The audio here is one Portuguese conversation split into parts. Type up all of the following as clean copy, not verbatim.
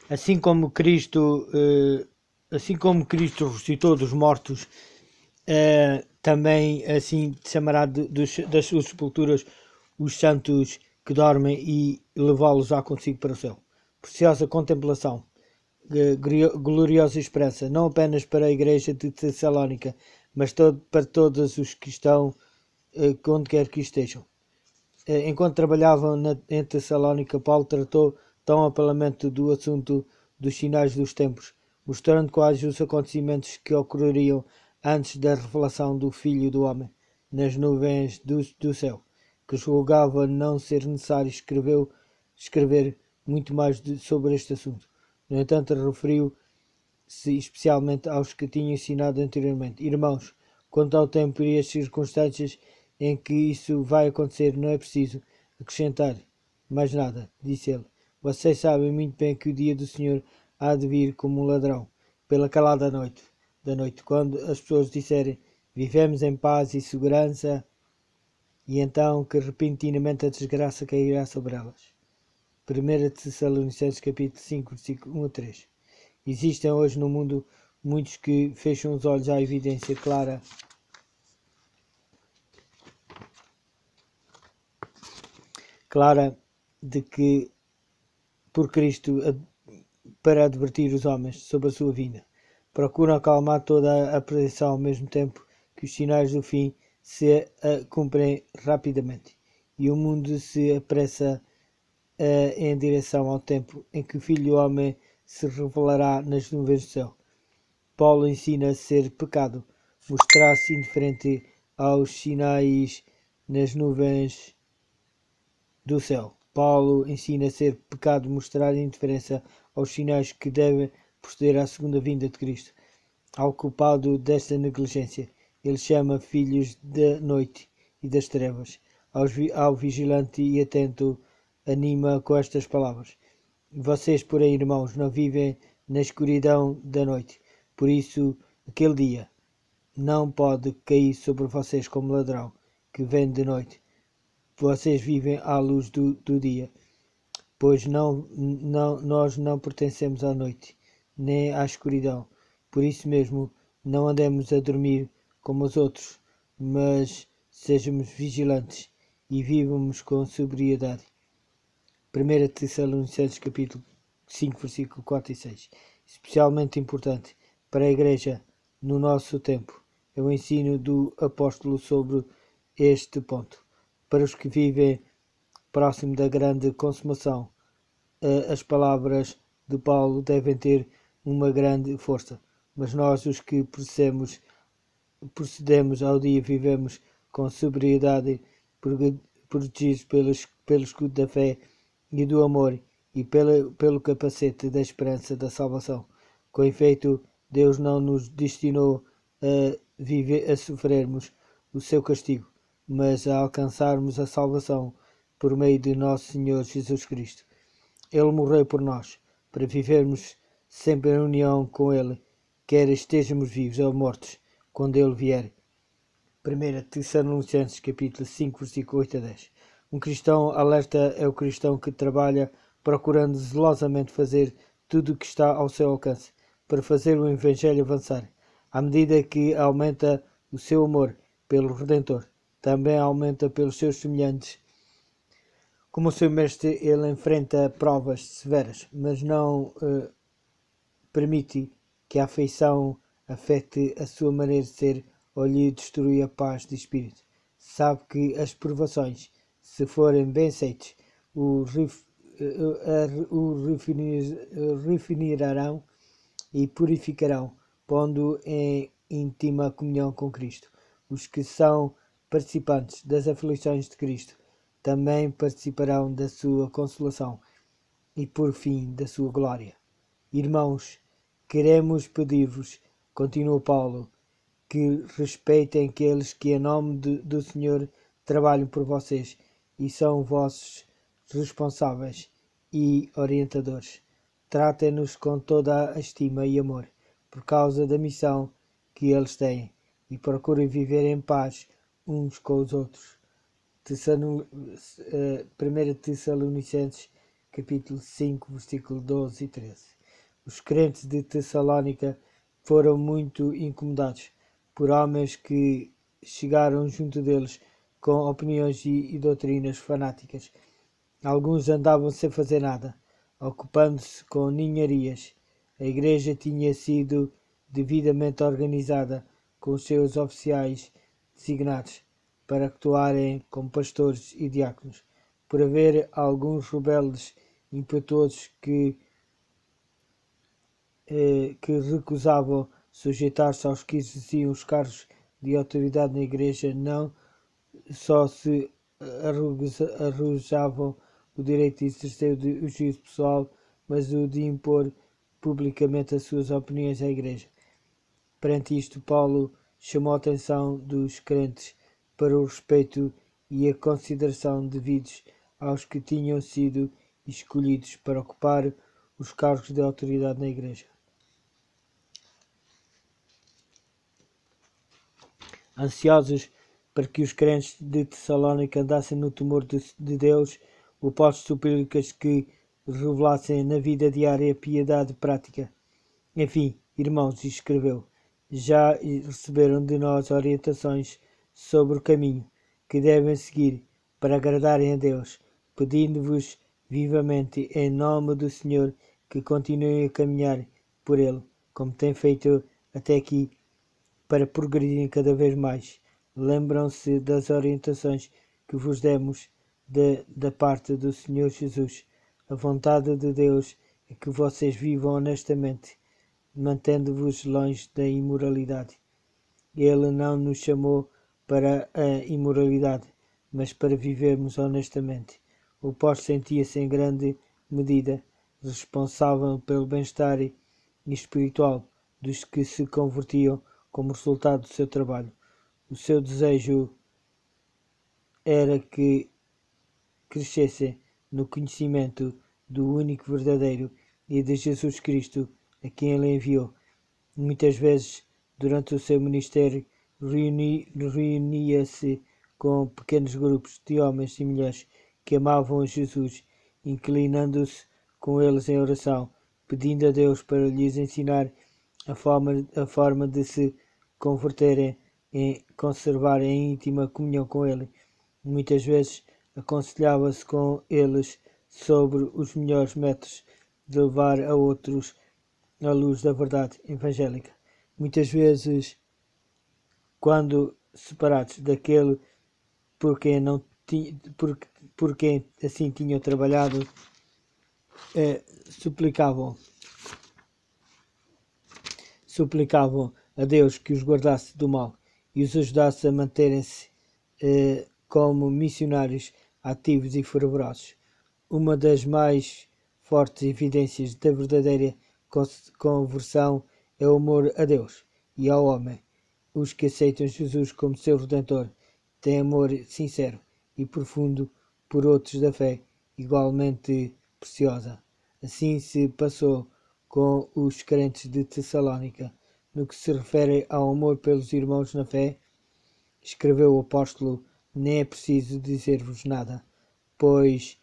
Assim como Cristo, assim como Cristo ressuscitou dos mortos, também assim chamará das suas sepulturas os santos que dormem e levá-los-á consigo para o céu. Preciosa contemplação, gloriosa esperança, não apenas para a igreja de Tessalónica, mas para todos os que estão onde quer que estejam. Enquanto trabalhavam em Tessalónica, Paulo tratou tão amplamente do assunto dos sinais dos tempos, mostrando quais os acontecimentos que ocorreriam antes da revelação do Filho do Homem nas nuvens do céu, que julgava não ser necessário escrever muito mais sobre este assunto. No entanto, referiu-se especialmente aos que tinha ensinado anteriormente. Irmãos, quanto ao tempo e as circunstâncias em que isso vai acontecer, não é preciso acrescentar mais nada, disse ele. Vocês sabem muito bem que o dia do Senhor há de vir como um ladrão, pela calada da noite, quando as pessoas disserem vivemos em paz e segurança, e então que repentinamente a desgraça cairá sobre elas. 1 Tessalonicenses capítulo 5, versículo 1 a 3. Existem hoje no mundo muitos que fecham os olhos à evidência clara de que por Cristo para advertir os homens sobre a sua vinda. Procuram acalmar toda a apreensão ao mesmo tempo que os sinais do fim se cumprem rapidamente e o mundo se apressa em direção ao tempo em que o Filho do Homem se revelará nas nuvens do céu. Paulo ensina a ser pecado, mostrar-se indiferente aos sinais nas nuvens do céu. Paulo ensina a ser pecado mostrar indiferença aos sinais que devem proceder à segunda vinda de Cristo. Ao culpado desta negligência, ele chama filhos da noite e das trevas. Ao vigilante e atento, anima com estas palavras: vocês, porém, irmãos, não vivem na escuridão da noite. Por isso, aquele dia não pode cair sobre vocês como ladrão que vem de noite. Vocês vivem à luz do dia, pois nós não pertencemos à noite, nem à escuridão. Por isso mesmo, não andemos a dormir como os outros, mas sejamos vigilantes e vivamos com sobriedade. 1 Tessalonicenses capítulo 5, versículo 4 e 6. Especialmente importante para a Igreja no nosso tempo é o ensino do apóstolo sobre este ponto. Para os que vivem próximo da grande consumação, as palavras de Paulo devem ter uma grande força, mas nós, os que procedemos ao dia, vivemos com sobriedade, protegidos pelo escudo da fé e do amor e pelo capacete da esperança da salvação. Com efeito, Deus não nos destinou a sofrermos o seu castigo, mas a alcançarmos a salvação por meio de nosso Senhor Jesus Cristo. Ele morreu por nós, para vivermos sempre em união com Ele, quer estejamos vivos ou mortos, quando Ele vier. 1 Tessalonicenses capítulo 5, versículo 8 a 10. Um cristão alerta é o cristão que trabalha procurando zelosamente fazer tudo o que está ao seu alcance para fazer o Evangelho avançar. À medida que aumenta o seu amor pelo Redentor, também aumenta pelos seus semelhantes. Como o seu mestre, ele enfrenta provas severas, mas não permite que a afeição afete a sua maneira de ser ou lhe destrui a paz de espírito. Sabe que as provações, se forem bem aceites, o refinirão e purificarão, pondo em íntima comunhão com Cristo. Os que são participantes das aflições de Cristo também participarão da sua consolação e, por fim, da sua glória. Irmãos, queremos pedir-vos, continua Paulo, que respeitem aqueles que, em nome do Senhor, trabalham por vocês e são vossos responsáveis e orientadores. Tratem-nos com toda a estima e amor, por causa da missão que eles têm, e procurem viver em paz uns com os outros. 1 Tessalonicenses capítulo 5, versículo 12 e 13. Os crentes de Tessalónica foram muito incomodados por homens que chegaram junto deles com opiniões e doutrinas fanáticas. Alguns andavam sem fazer nada, ocupando-se com ninharias. A igreja tinha sido devidamente organizada, com os seus oficiais designados para atuarem como pastores e diáconos. Por haver alguns rebeldes impetuosos que recusavam sujeitar-se aos que exerciam os cargos de autoridade na igreja, não só se arrojavam o direito de exercer o juízo pessoal, mas o de impor publicamente as suas opiniões à igreja. Perante isto, Paulo chamou a atenção dos crentes para o respeito e a consideração devidos aos que tinham sido escolhidos para ocupar os cargos de autoridade na igreja. Ansiosos para que os crentes de Tessalónica andassem no temor de Deus, o apóstolo suplicas que revelassem na vida diária piedade prática. Enfim, irmãos, escreveu, já receberam de nós orientações sobre o caminho que devem seguir para agradarem a Deus, pedindo-vos vivamente em nome do Senhor que continuem a caminhar por Ele, como têm feito até aqui, para progredirem cada vez mais. Lembram-se das orientações que vos demos da parte do Senhor Jesus. A vontade de Deus é que vocês vivam honestamente, mantendo-vos longe da imoralidade. Ele não nos chamou para a imoralidade, mas para vivermos honestamente. O apóstolo sentia-se em grande medida responsável pelo bem-estar espiritual dos que se convertiam como resultado do seu trabalho. O seu desejo era que crescessem no conhecimento do único verdadeiro e de Jesus Cristo, a quem ele enviou. Muitas vezes, durante o seu ministério, reunia-se com pequenos grupos de homens e mulheres que amavam a Jesus, inclinando-se com eles em oração, pedindo a Deus para lhes ensinar a forma de se converterem e conservarem em íntima comunhão com Ele. Muitas vezes aconselhava-se com eles sobre os melhores métodos de levar a outros a luz da verdade evangélica. Muitas vezes, quando separados daquele por quem, não por quem assim tinham trabalhado, suplicavam a Deus que os guardasse do mal e os ajudasse a manterem-se como missionários ativos e fervorosos. Uma das mais fortes evidências da verdadeira conversão é o amor a Deus e ao homem. Os que aceitam Jesus como seu Redentor têm amor sincero e profundo por outros da fé, igualmente preciosa. Assim se passou com os crentes de Tessalónica. No que se refere ao amor pelos irmãos na fé, escreveu o apóstolo, nem é preciso dizer-vos nada, pois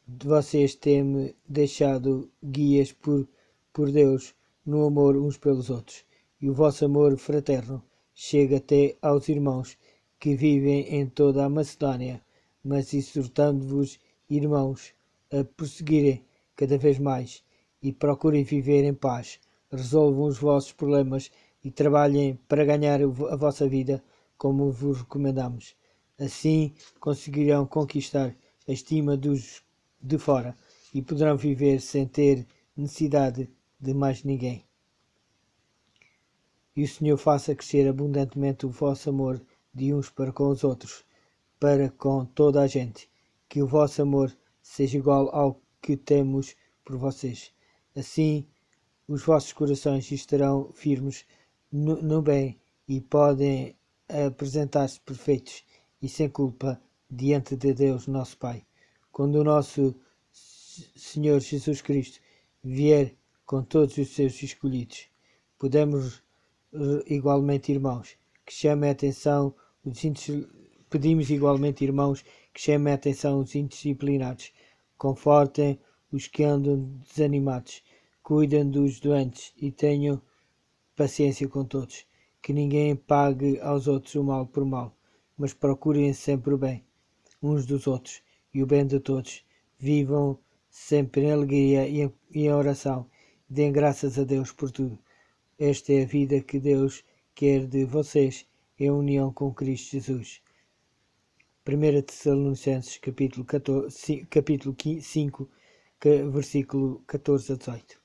vocês têm deixado guias por Deus no amor uns pelos outros, e o vosso amor fraterno chega até aos irmãos que vivem em toda a Macedónia, mas exortando-vos, irmãos, a prosseguirem cada vez mais e procurem viver em paz, resolvam os vossos problemas e trabalhem para ganhar a vossa vida como vos recomendamos. Assim conseguirão conquistar a estima dos de fora e poderão viver sem ter necessidade de mais ninguém. E o Senhor faça crescer abundantemente o vosso amor de uns para com os outros, para com toda a gente, que o vosso amor seja igual ao que temos por vocês. Assim, os vossos corações estarão firmes no bem e podem apresentar-se perfeitos e sem culpa diante de Deus nosso Pai. Quando o nosso Senhor Jesus Cristo vier com todos os seus escolhidos, podemos igualmente, irmãos, que chamem a atenção pedimos igualmente, irmãos, que chamem a atenção os indisciplinados, confortem os que andam desanimados, cuidem dos doentes e tenham paciência com todos. Que ninguém pague aos outros o mal por mal, mas procurem sempre o bem uns dos outros e o bem de todos. Vivam sempre em alegria e em oração. Deem graças a Deus por tudo. Esta é a vida que Deus quer de vocês em união com Cristo Jesus. 1 Tessalonicenses capítulo 5, versículo 14 a 18.